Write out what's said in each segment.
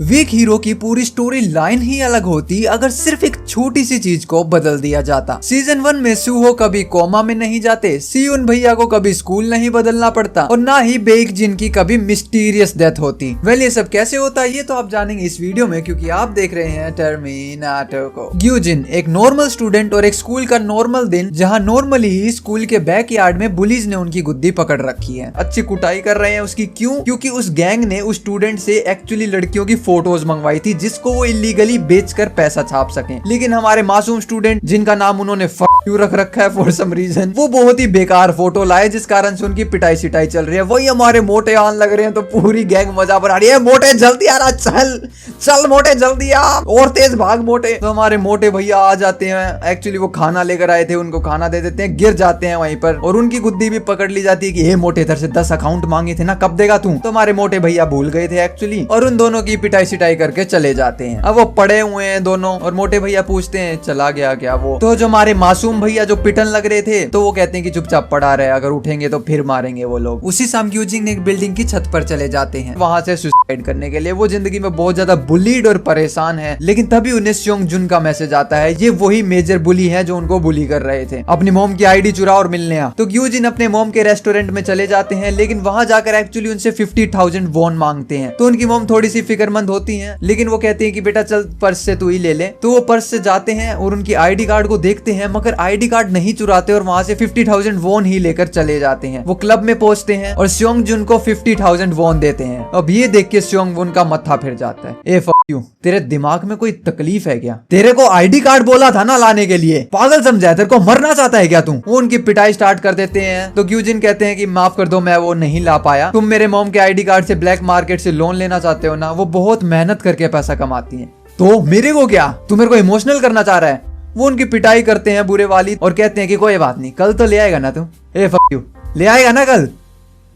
Week hero की पूरी story line ही अलग होती अगर सिर्फ एक छोटी सी चीज को बदल दिया जाता। सीजन 1 में सूहो कभी कोमा में नहीं जाते, सियुन भैया को कभी स्कूल नहीं बदलना पड़ता और ना ही बेक जिन की कभी मिस्टीरियस डेथ होती। वेल ये सब कैसे होता है ये तो आप जानेंगे इस वीडियो में, क्योंकि आप देख रहे हैं टर्मिनेटर को। ग्यूजिन एक नॉर्मल स्टूडेंट और एक स्कूल का नॉर्मल दिन, जहाँ नॉर्मली ही स्कूल के बैकयार्ड में बुलीज ने उनकी गुद्दी पकड़ रखी है। अच्छी कुटाई कर रहे हैं उसकी। क्यों? क्योंकि उस गैंग ने उस स्टूडेंट से एक्चुअली लड़कियों की फोटोज मंगवाई थी जिसको वो इलीगली बेचकर पैसा छाप सके। लेकिन हमारे मासूम स्टूडेंट, जिनका नाम उन्होंने क्यों रख रखा है फॉर सम रीजन, वो बहुत ही बेकार फोटो लाए जिस कारण से उनकी पिटाई सिटाई चल रही है। वही हमारे मोटे आन लग रहे हैं तो पूरी गैंग मजा बना रही है। मोटे जल्दी आ रहा, चल चल मोटे जल्दी आ, और तेज भाग मोटे। तो हमारे मोटे भैया आ जाते हैं। एक्चुअली वो खाना लेकर आए थे, उनको खाना दे देते हैं, गिर जाते हैं वहीं पर और उनकी गुद्दी भी पकड़ ली जाती है कि हे मोटे इधर से 10 अकाउंट मांगे थे ना, कब देगा तू? तो हमारे मोटे भैया भूल गए थे एक्चुअली और उन दोनों की पिटाई सिटाई करके चले जाते हैं। अब वो पड़े हुए हैं दोनों और मोटे भैया पूछते हैं चला गया क्या वो? तो जो हमारे मासूम भैया जो पिटन लग रहे थे तो वो कहते हैं कि चुपचाप पड़ा रहे, अगर उठेंगे तो फिर मारेंगे वो लोग। उसी शाम ग्यूजिन एक बिल्डिंग की छत पर चले जाते हैं वहां से सुसाइड करने के लिए। वो जिंदगी में बहुत ज्यादा बुलीड और परेशान है, लेकिन तभी उन्हें स्योंग जुन का मैसेज आता है। ये वही मेजर बुली है जो उनको बुली कर रहे थे। अपनी मोम की आईडी चुरा और मिलने आ। तो ग्यूजिन अपने मोम के रेस्टोरेंट में चले जाते हैं, लेकिन वहां जाकर एक्चुअली उनसे 50,000 वॉन मांगते हैं। तो उनकी मोम थोड़ी सी फिक्रमंद होती है, लेकिन वो कहती है कि बेटा चल पर्स से तू ही ले ले। तो वो पर्स से जाते हैं और उनकी आईडी कार्ड को देखते हैं, मगर आईडी कार्ड नहीं चुराते और वहां से 50,000 वॉन ही लेकर चले जाते हैं। वो क्लब में पहुंचते हैं और स्योंग जुन को 50,000 वॉन देते हैं। अब ये देख के स्योंग जुन का मत्था फिर जाता है। ए फक यू, तेरे दिमाग में कोई तकलीफ है क्या? तेरे को आईडी कार्ड बोला था ना लाने के लिए, पागल समझा है? तेरे को मरना चाहता है क्या तू? वो उनकी पिटाई स्टार्ट कर देते हैं। तो ग्यूजिन कहते हैं कि माफ कर दो, मैं वो नहीं ला पाया। तुम मेरे मॉम के आईडी कार्ड से ब्लैक मार्केट से लोन लेना चाहते हो ना, वो बहुत मेहनत करके पैसा कमाती है। तो मेरे को क्या, तू मेरे को इमोशनल करना चाह रहा है? वो उनकी पिटाई करते हैं बुरे वाली और कहते हैं कि कोई बात नहीं, कल तो ले आएगा ना तू? ए फक यू, ले आएगा ना कल?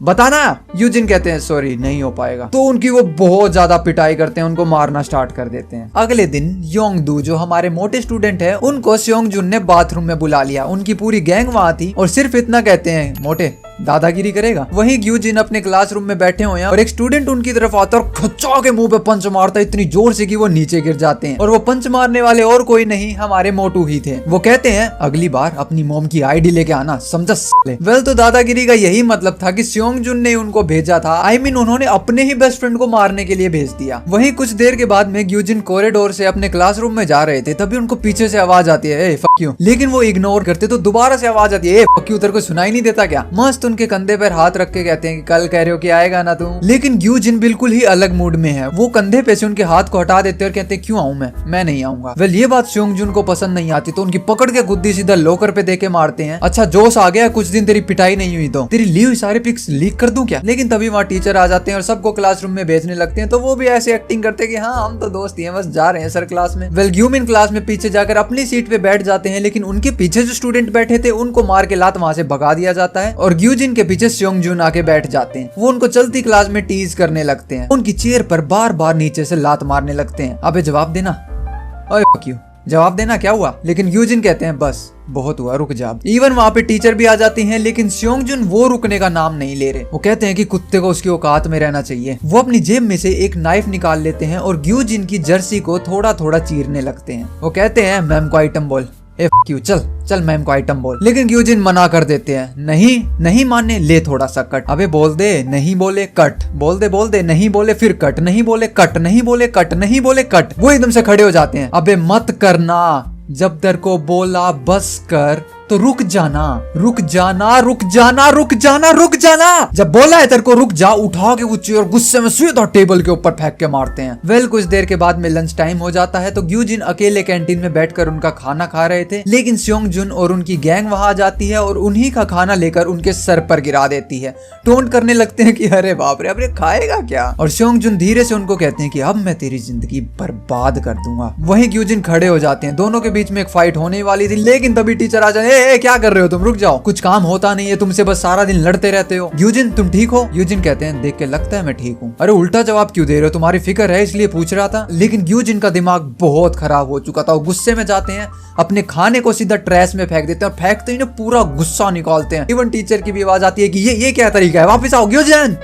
बताना। यूजिन कहते हैं सॉरी नहीं हो पाएगा। तो उनकी वो बहुत ज्यादा पिटाई करते हैं, उनको मारना स्टार्ट कर देते हैं। अगले दिन योंगडू जो हमारे मोटे स्टूडेंट है, उनको स्योंग जुन ने बाथरूम में बुला लिया। उनकी पूरी गैंग वहां थी और सिर्फ इतना कहते हैं, मोटे दादागिरी करेगा? वहीं ग्यूजिन अपने क्लासरूम में बैठे हुए हैं और एक स्टूडेंट उनकी तरफ आता है और खच्चा के मुंह पे पंच मारता है इतनी जोर से कि वो नीचे गिर जाते हैं। और वो पंच मारने वाले और कोई नहीं, हमारे मोटू ही थे। वो कहते हैं अगली बार अपनी मॉम की आईडी लेके आना, समझा साले? वेल तो दादागिरी का यही मतलब था कि स्योंग जुन ने उनको भेजा था। आई मीन उन्होंने अपने ही बेस्ट फ्रेंड को मारने के लिए भेज दिया। वहीं कुछ देर के बाद में ग्यूजिन कॉरिडोर से अपने क्लासरूम में जा रहे थे, तभी उनको पीछे से आवाज आती है, ए फक यू। लेकिन वो इग्नोर करते तो दोबारा से आवाज आती है, ए फक यू, तेरे को सुनाई नहीं देता क्या? मस्त उनके कंधे पर हाथ रख के कहते हैं कि कल कह रहे हो कि आएगा ना तू? लेकिन ग्यूजिन बिल्कुल ही अलग मूड में है। वो कंधे पे से उनके हाथ को हटा देते और कहते हैं क्यों आऊं मैं नहीं आऊंगा। वेल ये बात स्योंग जुन को पसंद नहीं आती, तो उनकी पकड़ के गुद्दी सीधा लॉकर पे देके मारते हैं। अच्छा जोश आ गया, कुछ दिन तेरी पिटाई नहीं हुई तो तेरी ली हुई सारी पिक्स लीक कर दूं क्या? लेकिन तभी वहाँ टीचर आ जाते हैं और सबको क्लासरूम में भेजने लगते हैं। तो वो भी ऐसे एक्टिंग करते हैं कि हाँ हम तो दोस्त ही हैं, बस जा रहे हैं सर क्लास में। वेल ग्यूमिन क्लास में पीछे जाकर अपनी सीट पे बैठ जाते हैं, लेकिन उनके पीछे जो स्टूडेंट बैठे थे उनको मार के लात वहां से भगा दिया जाता है और ग्यूजिन के पीछे स्योंग जुन आके बैठ जाते हैं। वो उनको चलती क्लास में टीज करने लगते हैं, उनकी चेयर पर बार बार नीचे से लात मारने लगते हैं। अबे जवाब देना, ओए फक यू, जवाब देना, क्या हुआ? लेकिन ग्यूजिन कहते हैं बस बहुत हुआ, रुक जा। इवन वहाँ पे टीचर भी आ जाती हैं, लेकिन स्योंग जुन वो रुकने का नाम नहीं ले रहे। वो कहते हैं कि कुत्ते को उसकी औकात में रहना चाहिए। वो अपनी जेब में से एक नाइफ निकाल लेते हैं और ग्यूजिन की जर्सी को थोड़ा थोड़ा चीरने लगते हैं। वो कहते हैं मैम को आइटम बोल। ए फक यू, चल चल मैम को आइटम बोल। लेकिन ग्यूजिन मना कर देते हैं, नहीं मानने, ले थोड़ा सा कट। अबे बोल दे, नहीं बोले कट, बोल दे, नहीं बोले फिर कट, नहीं बोले कट, नहीं बोले कट, नहीं बोले कट। वो एकदम से खड़े हो जाते हैं। अबे मत करना, जब तेरे को बोला बस कर तो रुक जाना, रुक जाना, रुक जाना, रुक जाना, रुक जाना। जब बोला है तेरे को रुक जा, उठा के वो चेयर गुस्से में सीधा टेबल के ऊपर फेंक के मारते हैं। वेल कुछ देर के बाद में लंच टाइम हो जाता है, तो ग्यूजिन अकेले कैंटीन में बैठकर उनका खाना खा रहे थे, लेकिन स्योंग जुन और उनकी गैंग वहां आ जाती है और उन्हीं का खाना लेकर उनके सर पर गिरा देती है। टोंट करने लगते हैं कि अरे बाप रे, अरे खाएगा क्या? और स्योंग जुन धीरे से उनको कहते हैं कि अब मैं तेरी जिंदगी बर्बाद कर दूंगा। वहीं ग्यूजिन खड़े हो जाते हैं। दोनों के बीच में एक फाइट होने वाली थी, लेकिन तभी टीचर आ जाए, ए क्या कर रहे हो तुम, रुक जाओ, कुछ काम होता नहीं है तुमसे, बस सारा दिन लड़ते रहते हो। यूजिन तुम ठीक हो? यूजिन कहते हैं देख के लगता है मैं ठीक हूँ। अरे उल्टा जवाब क्यों दे रहे हो, तुम्हारी फिक्र है इसलिए पूछ रहा था। लेकिन यूजिन का दिमाग बहुत खराब हो चुका था। वो गुस्से में जाते हैं, अपने खाने को सीधा ट्रैश में फेंक देते हैं और फेंकते ही पूरा गुस्सा निकालते हैं। इवन टीचर की भी आवाज आती है कि ये क्या तरीका है, वापस आओ यूजिन,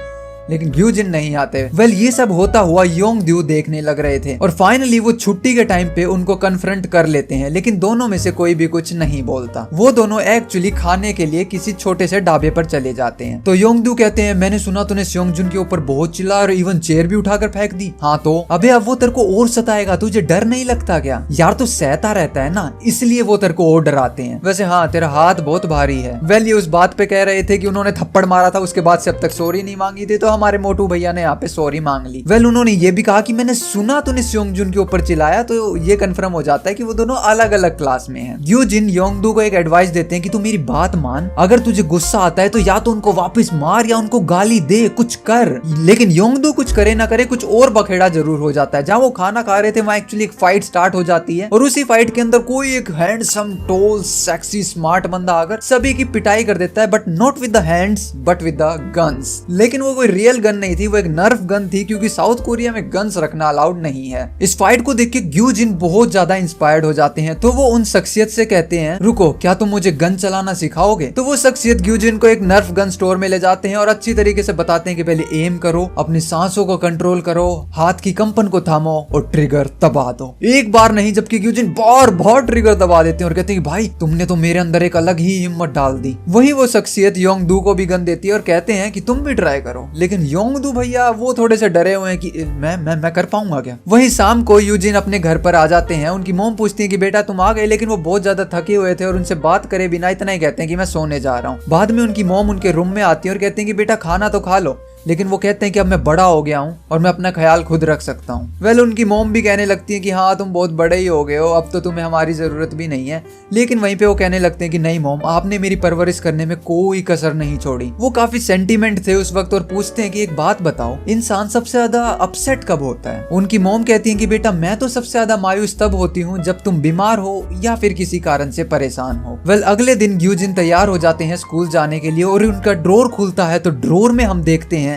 लेकिन ग्यूजिन नहीं आते। वेल ये सब होता हुआ योंगडू देखने लग रहे थे और फाइनली वो छुट्टी के टाइम पे उनको कन्फ्रंट कर लेते हैं, लेकिन दोनों में से कोई भी कुछ नहीं बोलता। वो दोनों एक्चुअली खाने के लिए किसी छोटे से ढाबे पर चले जाते हैं। तो योंगडू कहते हैं मैंने सुना तूने सेयोंगजुन के ऊपर बहुत चिल्ला और इवन चेयर भी उठाकर फेंक दी। हाँ तो अबे अब वो तेरे को और सताएगा, तुझे डर नहीं लगता क्या? यार तू सहता रहता है ना, इसलिए वो तेरे को और डराते हैं। वैसे हाँ तेरा हाथ बहुत भारी है। वेल ये उस बात पे कह रहे थे कि उन्होंने थप्पड़ मारा था, उसके बाद से अब तक सॉरी नहीं मांगी थी, तो हमारे मोटू भैया ने यहाँ पे सॉरी मांग ली। वेल उन्होंने ये भी कहा कि मैंने सुना तूने सेयोंगजुन के ऊपर चिल्लाया, तो ये कंफर्म हो जाता है कि वो दोनों अलग अलग क्लास में हैं। ग्यूजिन योंगडू को एक एडवाइस देते हैं कि तू मेरी बात मान, अगर तुझे गुस्सा आता है तो या तो उनको वापस मार या उनको गाली दे, कुछ कर। लेकिन योंगडू कुछ करे ना करे कुछ और बखेड़ा जरूर हो जाता है। जहाँ वो खाना खा रहे थे वहाँ एक्चुअली एक फाइट स्टार्ट हो जाती है और उसी फाइट के अंदर कोई एक हैंडसम टोल सेक्सी स्मार्ट बंदा आकर सभी की पिटाई कर देता है, but not with the hands but with the guns. लेकिन वो कोई रियल गन नहीं थी, वो एक नर्फ गन थी, क्योंकि साउथ कोरिया में गन्स रखना अलाउड नहीं है। इस फाइट को देख के ग्यूजिन बहुत ज्यादा इंस्पायर्ड हो जाते हैं, तो वो उन शख्सियत से कहते हैं रुको क्या तुम मुझे गन चलाना सिखाओगे? तो वो शख्सियत ग्यूजिन को एक नर्फ गन स्टोर में ले जाते हैं और अच्छी तरीके से बताते हैं कि पहले एम करो, अपनी सांसों को कंट्रोल करो, हाथ की कंपन को थामो और ट्रिगर दबा दो। एक बार नहीं जबकि ग्यूजिन बार बार ट्रिगर दबा देते हैं और कहते हैं कि भाई तुमने तो मेरे अंदर एक अलग ही हिम्मत डाल दी। वही वो शख्सियत योंगडू को भी गन देती है और कहते हैं कि तुम भी ट्राई करो, लेकिन योंगडू भैया वो थोड़े से डरे हुए हैं कि मैं कर पाऊंगा क्या? वही शाम को यूजिन अपने घर पर आ जाते हैं। उनकी मॉम पूछती है कि बेटा तुम आ गए, लेकिन वो बहुत ज्यादा थके हुए थे और उनसे बात करे बिना इतना ही कहते हैं कि मैं सोने जा रहा हूँ। बाद में उनकी मॉम उनके रूम में आती है और कहते हैं कि बेटा खाना तो खा लो, लेकिन वो कहते हैं कि अब मैं बड़ा हो गया हूँ और मैं अपना ख्याल खुद रख सकता हूँ। वेल उनकी मॉम भी कहने लगती है कि हाँ तुम बहुत बड़े ही हो गए हो, अब तो तुम्हें हमारी जरूरत भी नहीं है। लेकिन वहीं पे वो कहने लगते हैं कि नहीं मॉम, आपने मेरी परवरिश करने में कोई कसर नहीं छोड़ी। वो काफी सेंटीमेंट थे उस वक्त और पूछते हैं कि एक बात बताओ, इंसान सबसे ज्यादा अपसेट कब होता है? उनकी मॉम कहती है कि बेटा मैं तो सबसे ज्यादा मायूस तब होती हूँ जब तुम बीमार हो या फिर किसी कारण से परेशान हो। वेल अगले दिन ग्यूजिन तैयार हो जाते हैं स्कूल जाने के लिए और उनका ड्रॉर खुलता है, तो ड्रॉर में हम देखते हैं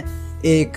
एक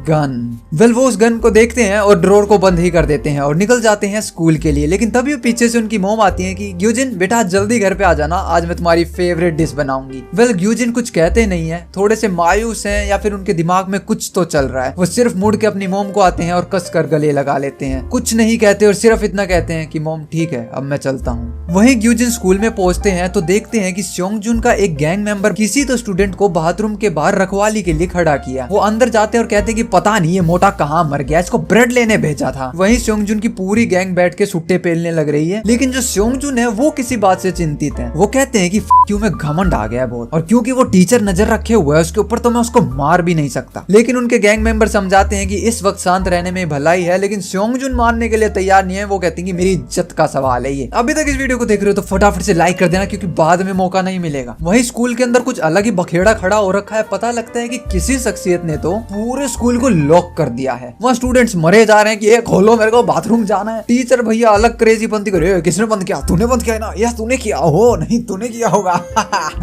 गन। वेल वो उस गन को देखते हैं और ड्रॉर को बंद ही कर देते हैं और निकल जाते हैं स्कूल के लिए। लेकिन तभी पीछे से उनकी मॉम आती है कि ग्यूजिन बेटा जल्दी घर पे आ जाना, आज मैं तुम्हारी फेवरेट डिश बनाऊंगी। वेल ग्यूजिन कुछ कहते नहीं है, थोड़े से मायूस हैं या फिर उनके दिमाग में कुछ तो चल रहा है। वो सिर्फ मुड़ के अपनी मॉम को आते हैं और कस कर गले लगा लेते हैं, कुछ नहीं कहते और सिर्फ इतना कहते हैं कि मॉम ठीक है अब मैं चलता हूँ। वहीं ग्यूजिन स्कूल में पहुंचते हैं तो देखते हैं कि सेयोंगजुन का एक गैंग मेंबर किसी तो स्टूडेंट को बाथरूम के बाहर रखवाली के लिए खड़ा किया। वो अंदर जाते हैं और कहते हैं कि पता नहीं ये मोटा कहाँ मर गया, इसको ब्रेड लेने भेजा था। वहीं सेयोंगजुन की पूरी गैंग बैठ के सुट्टे पेलने लग रही है, लेकिन जो सेयोंगजुन है वो किसी बात से चिंतित है। वो कहते हैं कि क्यों में घमंड आ गया बहुत, और क्योंकि वो टीचर नजर रखे हुए है उसके ऊपर तो मैं उसको मार भी नहीं सकता। लेकिन उनके गैंग मेंबर समझाते हैं कि इस वक्त शांत रहने में भलाई है, लेकिन सेयोंगजुन मानने के लिए तैयार नहीं है। वो कहते हैं कि मेरी इज्जत का सवाल है ये। अभी तक इस वीडियो को देख रहे हो तो फटाफट से लाइक कर देना, क्योंकि बाद में मौका नहीं मिलेगा। वहीं स्कूल के अंदर कुछ अलग ही बखेड़ा खड़ा हो रखा है। पता लगता है कि किसी शख्सियत ने तो पूरे स्कूल को लॉक कर दिया है। वहाँ स्टूडेंट्स मरे जा रहे हैं कि ये खोलो मेरे को बाथरूम जाना है। टीचर भैया अलग क्रेजी पंती करे, किसने बंद किया? तूने बंद किया ना? यस तूने किया हो, नहीं तूने किया होगा।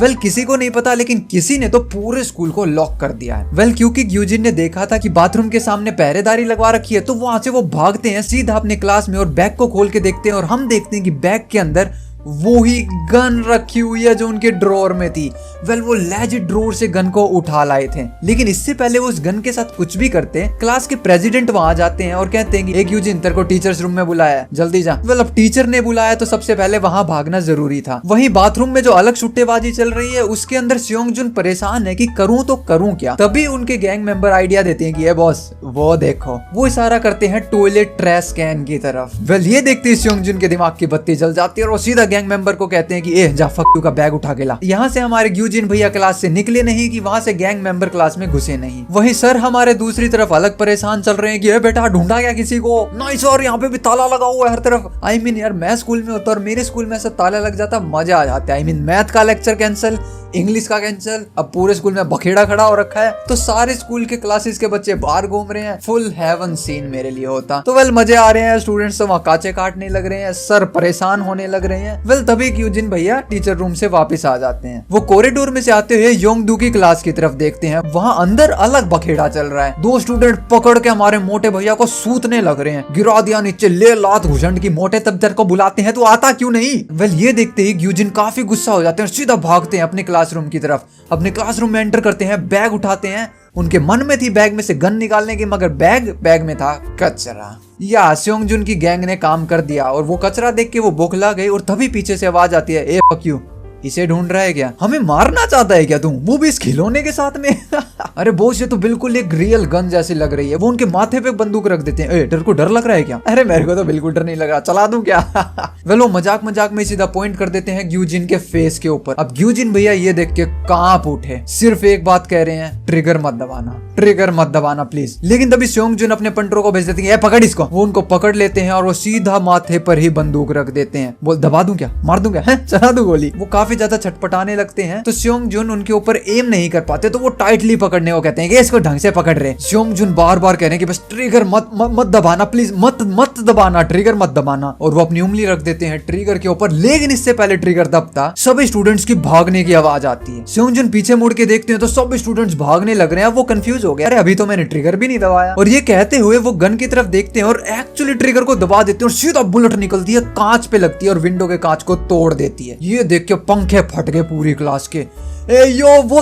वेल किसी को नहीं पता, लेकिन किसी ने तो पूरे स्कूल को लॉक कर दिया है। वेल क्योंकि ग्यूजिन ने देखा था कि बाथरूम के सामने पहरेदारी लगवा रखी है, तो वहां से वो भागते हैं सीधा अपने क्लास में और बैग को खोल के देखते हैं और हम देखते हैं कि बैग के अंदर वो ही गन रखी हुई है जो उनके ड्रॉर में थी। वेल वो लेजिट ड्रॉर से गन को उठा लाए थे, लेकिन इससे पहले वो उस गन के साथ कुछ भी करते हैं, क्लास के प्रेसिडेंट वहां जाते हैं और कहते हैं कि एक यूजिन तेरे को टीचर्स रूम में बुलाया है, जल्दी जा। वेल अब टीचर ने बुलाया तो सबसे पहले वहां भागना जरूरी था। वहीं बाथरूम में जो अलग सुट्टेबाजी चल रही है उसके अंदर सेयोंगजुन परेशान है कि करूं तो करूं क्या। तभी उनके गैंग मेंबर आइडिया देते हैं कि ये बॉस वो देखो, वो इशारा करते हैं टॉयलेट ट्रैश कैन की तरफ। वेल ये देखते ही सेयोंगजुन के दिमाग की बत्ती जल जाती है और वो सीधा गैंग मेंबर को कहते हैं कि ए जा फक यू का बैग उठा के ला। यहाँ से हमारे ग्यूजिन भैया क्लास से निकले नहीं कि वहाँ से गैंग मेंबर क्लास में घुसे नहीं। वही सर हमारे दूसरी तरफ अलग परेशान चल रहे हैं कि बेटा ढूंढा क्या किसी को? नहीं सर यहाँ पे भी ताला लगा हुआ है हर तरफ। आई मीन यार मैं स्कूल में होता और मेरे स्कूल में ऐसा ताला लग जाता मजा आ जाता है। आई मीन मैथ का लेक्चर कैंसिल, इंग्लिश का कैंसिल, अब पूरे स्कूल में बखेड़ा खड़ा हो रखा है, तो सारे स्कूल के क्लासेस के बच्चे बाहर घूम रहे हैं। फुल हेवन सीन मेरे लिए होता। तो वेल मजे आ रहे हैं, स्टूडेंट्स तो वहाँ काचे काटने लग रहे हैं, सर परेशान होने लग रहे हैं। वेल तभी ग्यूजिन भैया टीचर रूम से वापस आ जाते हैं। वो कॉरिडोर में से आते हुए योंगडू की क्लास की तरफ देखते हैं, वहाँ अंदर अलग बखेड़ा चल रहा है। दो स्टूडेंट पकड़ के हमारे मोटे भैया को सूतने लग रहे हैं, गिरा दिया नीचे, ले लात घुसंड की। मोटे तब तेरे को बुलाते हैं तो आता क्यों नहीं? वेल ये देखते ही ग्यूजिन काफी गुस्सा हो जाते हैं और सीधा भागते हैं अपने क्लासरूम की तरफ। अपने क्लासरूम में एंटर करते हैं, बैग उठाते हैं उनके मन में थी बैग में से गन निकालने की, मगर बैग में था कचरा। या सेयोंगजुन की गैंग ने काम कर दिया और वो कचरा देख के वो बौखला गई और तभी पीछे से आवाज आती है, ए फक यू, इसे ढूंढ रहा है क्या? हमें मारना चाहता है क्या तू? वो भी इस खिलौने के साथ में। अरे बोस, ये तो बिल्कुल एक रियल गन जैसी लग रही है। वो उनके माथे पे बंदूक रख देते हैं। ए, तेरे को डर लग रहा है क्या? अरे मेरे को तो बिल्कुल डर नहीं लग रहा, चला दूं क्या? वो मजाक में सीधा पॉइंट कर देते हैं ग्यूजिन के फेस के ऊपर। अब ग्यूजिन भैया ये देख के कांप उठे, सिर्फ एक बात कह रहे हैं, ट्रिगर मत दबाना प्लीज। लेकिन तभी सेयोंगजुन अपने पंटरों को भेज देते हैं, पकड़ इसको। वो उनको पकड़ लेते हैं और वो सीधा माथे पर ही बंदूक रख देते हैं। बोल, दबा दूं क्या? मार दूं क्या? चला दूं गोली? वो काफी ज्यादा छटपटाने लगते हैं तो सेयोंगजुन उनके ऊपर एम नहीं कर पाते, तो वो टाइटली पकड़ने को कहते हैं कि इसको ढंग से पकड़ रहे। सेयोंगजुन बार बार कह रहे हैं कि बस ट्रिगर मत दबाना प्लीज, मत दबाना, ट्रिगर मत दबाना। और वो अपनी उंगली रख देते हैं ट्रिगर के ऊपर। लेकिन इससे पहले ट्रिगर दबता, सभी स्टूडेंट्स की भागने की आवाज आती है। सेयोंगजुन पीछे मुड़ के देखते हैं तो सब स्टूडेंट्स भागने लग रहे हैं। वो कंफ्यूज हो गए, अरे अभी तो मैंने ट्रिगर भी नहीं दबाया। और ये कहते हुए वो गन की तरफ देखते हैं और एक्चुअली ट्रिगर को दबा देते हैं और सीधा बुलेट निकलती है, कांच पे लगती है और विंडो के कांच को तोड़ देती है। ये देख के पंखे फट गए पूरी क्लास के। ए यो, वो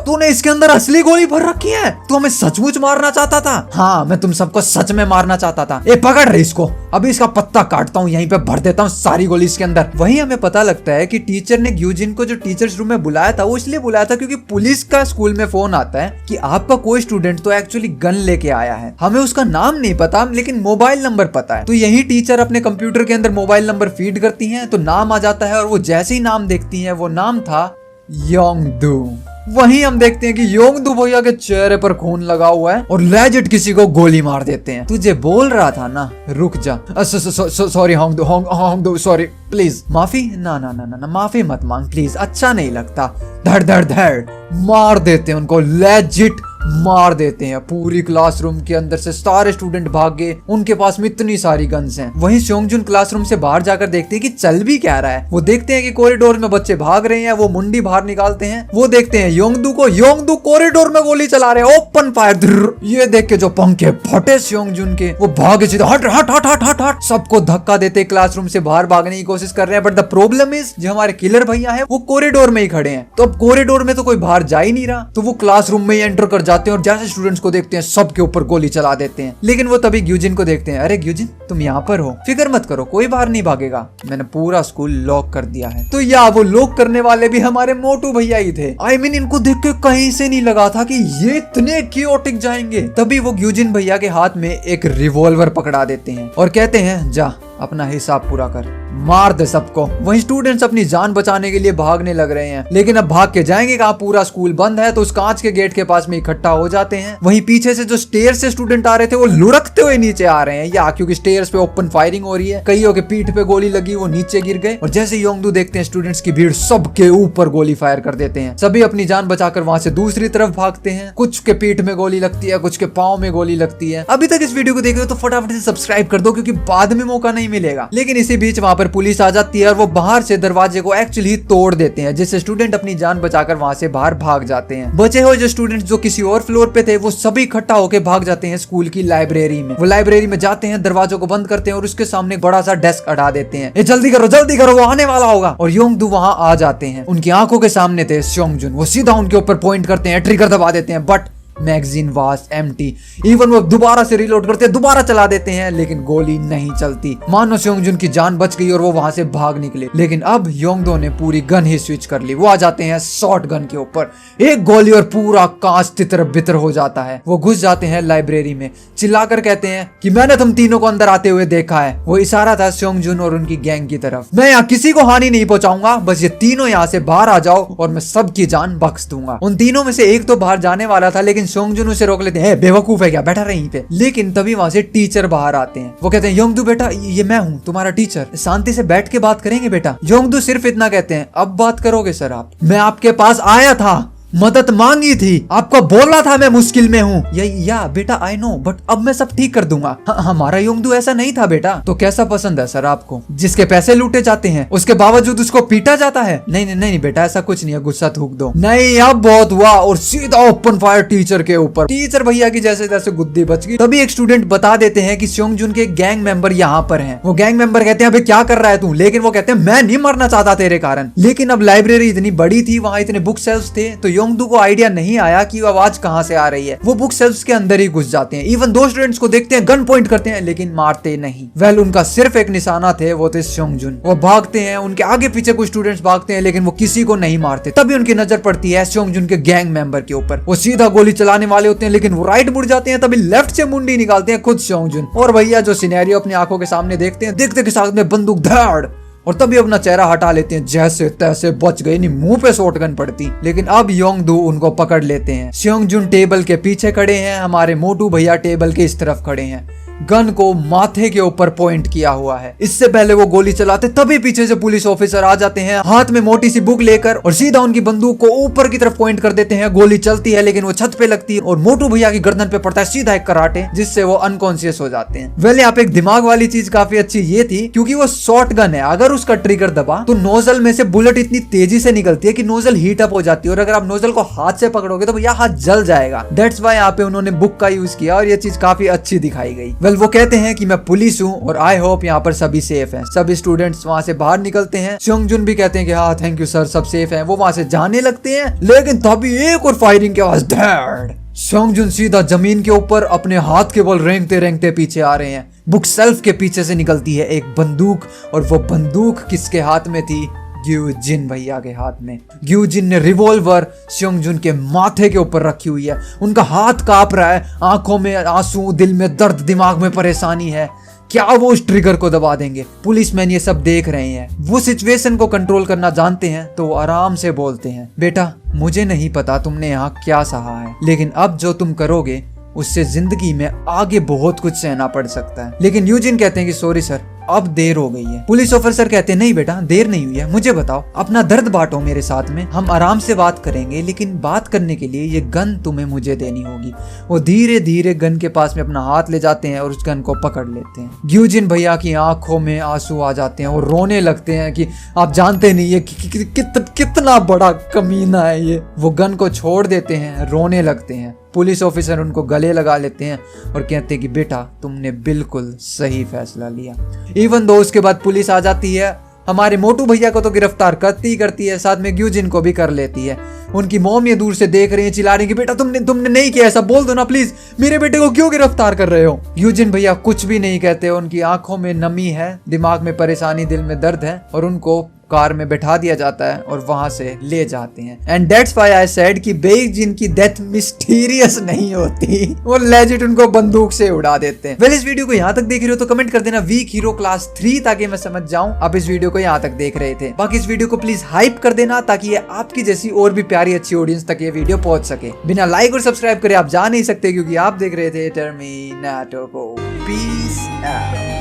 तूने इसके अंदर असली गोली भर रखी है? तू हमें सचमुच मारना चाहता था? हाँ, मैं तुम सबको सच में मारना चाहता था। ए, पकड़ रही इसको, अभी इसका पत्ता काटता हूँ, यहीं पे भर देता हूँ सारी गोली इसके अंदर। वहीं हमें पता लगता है कि टीचर ने ग्यूजिन को जो टीचर्स रूम में बुलाया था, वो इसलिए बुलाया था क्योंकि पुलिस का स्कूल में फोन आता है कि आपका कोई स्टूडेंट तो एक्चुअली गन लेके आया है। हमें उसका नाम नहीं पता, लेकिन मोबाइल नंबर पता है। तो यही टीचर अपने कंप्यूटर के अंदर मोबाइल नंबर फीड करती है तो नाम आ जाता है। और वो जैसे ही नाम देखती है, वो नाम था योंगदू। वहीं हम देखते हैं कि योंगदू भैया के चेहरे पर खून लगा हुआ है और लेजिट किसी को गोली मार देते हैं। तुझे बोल रहा था ना, रुक जा। सॉरी होंगदू, सॉरी, प्लीज माफी। ना, माफी मत मांग प्लीज, अच्छा नहीं लगता। धड़ मार देते हैं उनको, लेजिट मार देते हैं। पूरी क्लासरूम के अंदर से सारे स्टूडेंट भाग गए, उनके पास में इतनी सारी गन्स हैं। वहीं सेयोंगजुन क्लासरूम से बाहर जाकर देखते हैं कि चल भी क्या रहा है। वो देखते हैं कि कॉरिडोर में बच्चे भाग रहे हैं। वो मुंडी बाहर निकालते हैं, वो देखते हैं योंगदू कॉरिडोर में गोली चला रहे, ओपन फायर। ये देख के जो पंखे फटे सेयोंगजुन के, वो भागे सीधा, हट। सबको धक्का देते क्लासरूम से बाहर भागने की कोशिश कर रहे हैं। बट द प्रॉब्लम इज, जो हमारे किलर भैया है वो कॉरिडोर में ही खड़े हैं। तो अब कॉरिडोर में तो कोई बाहर जा ही नहीं रहा, तो वो क्लासरूम में ही एंटर कर जाते हैं और जैसे स्टूडेंट्स को देखते हैं सबके ऊपर गोली चला देते हैं। लेकिन वो तभी ग्यूजिन को देखते हैं, अरे ग्यूजिन, तुम यहाँ पर हो, फिक्र मत करो, कोई बाहर नहीं भागेगा, मैंने पूरा स्कूल लॉक कर दिया है। तो या वो लॉक करने वाले भी हमारे मोटू भैया ही थे। I mean, इनको देख के कहीं से नहीं लगा था कि ये इतने क्योटिक जाएंगे। तभी वो ग्यूजिन भैया के हाथ में एक रिवॉल्वर पकड़ा देते हैं और कहते हैं, जा अपना हिसाब पूरा कर, मार दे सबको। वहीं स्टूडेंट्स अपनी जान बचाने के लिए भागने लग रहे हैं, लेकिन अब भाग के जाएंगे कहाँ, पूरा स्कूल बंद है। तो उस कांच के गेट के पास में इकट्ठा हो जाते हैं। वहीं पीछे से जो स्टेयर से स्टूडेंट आ रहे थे, वो लुढ़कते हुए नीचे आ रहे हैं, या क्योंकि स्टेयर्स पे ओपन फायरिंग हो रही है। कईयों के पीठ पे गोली लगी, वो नीचे गिर गए। और जैसे योंगदू देखते हैं स्टूडेंट्स की भीड़, सबके ऊपर गोली फायर कर देते हैं। सभी अपनी जान बचाकर वहां से दूसरी तरफ भागते हैं। कुछ के पीठ में गोली लगती है, कुछ के पाँव में गोली लगती है। अभी तक इस वीडियो को देख रहे हो तो फटाफट से सब्सक्राइब कर दो, क्योंकि बाद में मौका नहीं मिलेगा। लेकिन इसी बीच वहां पर पुलिस आ जाती है और वो बाहर से दरवाजे को एक्चुअली तोड़ देते हैं, जिससे स्टूडेंट अपनी जान बचाकर वहां से बाहर भाग जाते हैं। बचे हुए जो स्टूडेंट्स जो किसी और फ्लोर पे थे, वो सभी इकट्ठा होकर भाग जाते हैं स्कूल की लाइब्रेरी में। वो लाइब्रेरी में जाते हैं, दरवाजों को बंद करते हैं और उसके सामने बड़ा सा डेस्क अड़ा देते हैं। ये जल्दी करो, वो आने वाला होगा। और योंगदू वहां आ जाते हैं। उनकी आंखों के सामने थे सेयोंगजुन। वो सीधा उनके ऊपर पॉइंट करते हैं, ट्रिगर दबा देते हैं, but magazine was empty. Even वो दोबारा से रिलोड करते हैं, दोबारा चला देते हैं, लेकिन गोली नहीं चलती। मानो सेयोंगजुन की जान बच गई और वो वहां से भाग निकले। लेकिन अब योंगदो ने पूरी गन ही स्विच कर ली। वो आ जाते हैं शॉर्ट गन के ऊपर, एक गोली और पूरा कांच तितर बितर हो जाता है। वो घुस जाते हैं लाइब्रेरी में, चिल्लाकर कहते हैं कि मैंने तुम तीनों को अंदर आते हुए देखा है। वो इशारा था सेयोंगजुन और उनकी गैंग की तरफ। मैं यहाँ किसी को हानि नहीं पहुंचाऊंगा, बस ये तीनों यहाँ से बाहर आ जाओ और मैं सबकी जान बख्श दूंगा। उन तीनों में से एक तो बाहर जाने वाला था, लेकिन सेयोंगजुन उसे रोक लेते हैं, बेवकूफ है क्या, बैठा रहे यहीं पे। लेकिन तभी वहां से टीचर बाहर आते हैं। वो कहते हैं, योंगदू बेटा, ये मैं हूँ तुम्हारा टीचर, शांति से बैठ के बात करेंगे बेटा। योंगदू सिर्फ इतना कहते हैं, अब बात करोगे सर आप? मैं आपके पास आया था, मदद मांगी थी, आपको बोला था मैं मुश्किल में हूँ। या बेटा आई नो, बट अब मैं सब ठीक कर दूंगा। हमारा योंगदू ऐसा नहीं था बेटा। तो कैसा पसंद है सर आपको, जिसके पैसे लूटे जाते हैं उसके बावजूद उसको पीटा जाता है? नहीं बेटा, ऐसा कुछ नहीं है, गुस्सा थूक दो। नहीं, अब बहुत हुआ। और सीधा ओपन फायर टीचर के ऊपर। टीचर भैया की जैसे तैसे गुद्दी बच गई। तभी एक स्टूडेंट बता देते हैं कि सेयोंगजुन के गैंग मेंबर यहाँ पर हैं। वो गैंग मेंबर कहते हैं, अबे क्या कर रहा है तू? लेकिन वो कहते हैं, मैं नहीं मरना चाहता तेरे कारण। लेकिन अब लाइब्रेरी इतनी बड़ी थी, वहां इतने बुक शेल्फ्स थे, तो योंगडू को आइडिया नहीं आया कि आवाज कहाँ से आ रही है। वो बुक शेल्फ्स के अंदर ही घुस जाते हैं। इवन दो स्टूडेंट्स को देखते हैं, गन पॉइंट करते हैं, लेकिन मारते नहीं। वेल उनका सिर्फ एक निशाना थे, वो थे स्योंगजुन। वो भागते हैं, उनके आगे पीछे कुछ स्टूडेंट्स भागते हैं, लेकिन वो किसी को नहीं मारते। तभी उनकी नजर पड़ती है स्योंगजुन के गैंग मेंबर के ऊपर। वो सीधा गोली चलाने वाले होते हैं, लेकिन वो राइट मुड़ जाते हैं। तभी लेफ्ट से मुंडी निकालते हैं खुद स्योंगजुन। और भैया जो सिनेरियो अपनी आंखों के सामने देखते हैं, देखते के साथ में बंदूक धाड़, और तभी अपना चेहरा हटा लेते हैं। जैसे तैसे बच गए, नहीं मुंह पे शॉटगन पड़ती। लेकिन अब योंगडू उनको पकड़ लेते हैं। स्योंगजुन टेबल के पीछे खड़े हैं, हमारे मोटू भैया टेबल के इस तरफ खड़े हैं, गन को माथे के ऊपर पॉइंट किया हुआ है। इससे पहले वो गोली चलाते, तभी पीछे से पुलिस ऑफिसर आ जाते हैं हाथ में मोटी सी बुक लेकर, और सीधा उनकी बंदूक को ऊपर की तरफ पॉइंट कर देते हैं। गोली चलती है, लेकिन वो छत पे लगती है और मोटू भैया की गर्दन पे पड़ता है सीधा एक कराटे, जिससे वो अनकॉन्शियस हो जाते हैं। वेल यहाँ पे एक दिमाग वाली चीज काफी अच्छी ये थी, क्योंकि वो शॉर्ट गन है, अगर उसका ट्रिगर दबा तो नोजल में से बुलेट इतनी तेजी से निकलती है कि नोजल हीट अप हो जाती है, और अगर आप नोजल को हाथ से पकड़ोगे तो भैया हाथ जल जाएगा। दैट्स व्हाई यहाँ पे उन्होंने बुक का यूज किया, और ये चीज काफी अच्छी दिखाई गई। वेल वो कहते हैं कि मैं पुलिस हूँ और आई होप यहाँ पर सभी सेफ हैं। सभी स्टूडेंट्स वहाँ से बाहर निकलते हैं। स्योंगजुन भी कहते हैं कि हाँ थैंक यू सर, सब सेफ हैं। वो वहाँ से जाने लगते हैं, लेकिन तभी एक और फायरिंग की आवाज, धड़। स्योंगजुन सीधा जमीन के ऊपर अपने हाथ के बल रेंगते रेंगते पीछे आ रहे हैं। बुक शेल्फ के पीछे से निकलती है एक बंदूक, और वो बंदूक किसके हाथ में थी? ग्यूजिन भैया के हाथ में। ग्यूजिन ने रिवॉल्वर स्योंगजुन के माथे के ऊपर रखी हुई है। उनका हाथ कांप रहा है, आंखों में आंसू, दिल में दर्द, दिमाग में परेशानी है। क्या वो उस ट्रिगर को दबा देंगे? पुलिसमैन ये सब देख रहे हैं। वो सिचुएशन को कंट्रोल करना जानते हैं, तो वो आराम से बोलते हैं, बेटा मुझे नहीं पता तुमने यहाँ क्या सहा है, लेकिन अब जो तुम करोगे उससे जिंदगी में आगे बहुत कुछ सहना पड़ सकता है। लेकिन यूजिन कहते हैं कि सॉरी सर, अब देर हो गई है। पुलिस ऑफिसर कहते हैं नहीं बेटा, देर नहीं हुई है, मुझे बताओ, अपना दर्द बांटो मेरे साथ में, हम आराम से बात करेंगे, लेकिन बात करने के लिए ये गन तुम्हें मुझे देनी होगी। वो धीरे धीरे गन के पास में अपना हाथ ले जाते हैं और उस गन को पकड़ लेते हैं। ग्यूजिन भैया की आंखों में आंसू आ जाते हैं और रोने लगते हैं कि आप जानते नहीं ये कितना बड़ा कमीना है ये। वो गन को छोड़ देते हैं, रोने लगते हैं। पुलिस ऑफिसर उनको गले लगा लेते हैं और कहते हैं कि बेटा तुमने बिल्कुल सही फैसला लिया। इवन दो उसके बाद पुलिस आ जाती है, हमारे मोटू भैया को तो गिरफ्तार करती है, साथ में ग्यूजिन को भी कर लेती है। उनकी मॉम ये दूर से देख रही है, चिल्ला रही है कि बेटा तुमने नहीं किया, ऐसा बोल दो ना प्लीज, मेरे बेटे को क्यों गिरफ्तार कर रहे हो? ग्यूजिन भैया कुछ भी नहीं कहते, उनकी आंखों में नमी है, दिमाग में परेशानी, दिल में दर्द है, और उनको कार में बैठा दिया जाता है और वहां से ले जाते हैं। And that's why I said कि बेइजिन की डेथ मिस्टीरियस नहीं होती, वो लेजिट उनको बंदूक से उड़ा देते हैं। वेल इस वीडियो को यहाँ तक देख रहे हो तो कमेंट कर देना वीक हीरो क्लास 3, ताकि मैं समझ जाऊं आप इस वीडियो को यहाँ तक देख रहे थे। बाकी इस वीडियो को प्लीज हाइप कर देना, ताकि ये आपकी जैसी और भी प्यारी अच्छी ऑडियंस तक ये वीडियो पहुंच सके। बिना लाइक और सब्सक्राइब करे आप जा नहीं सकते, क्योंकि आप देख रहे थे टर्मिनेटर को। Peace out.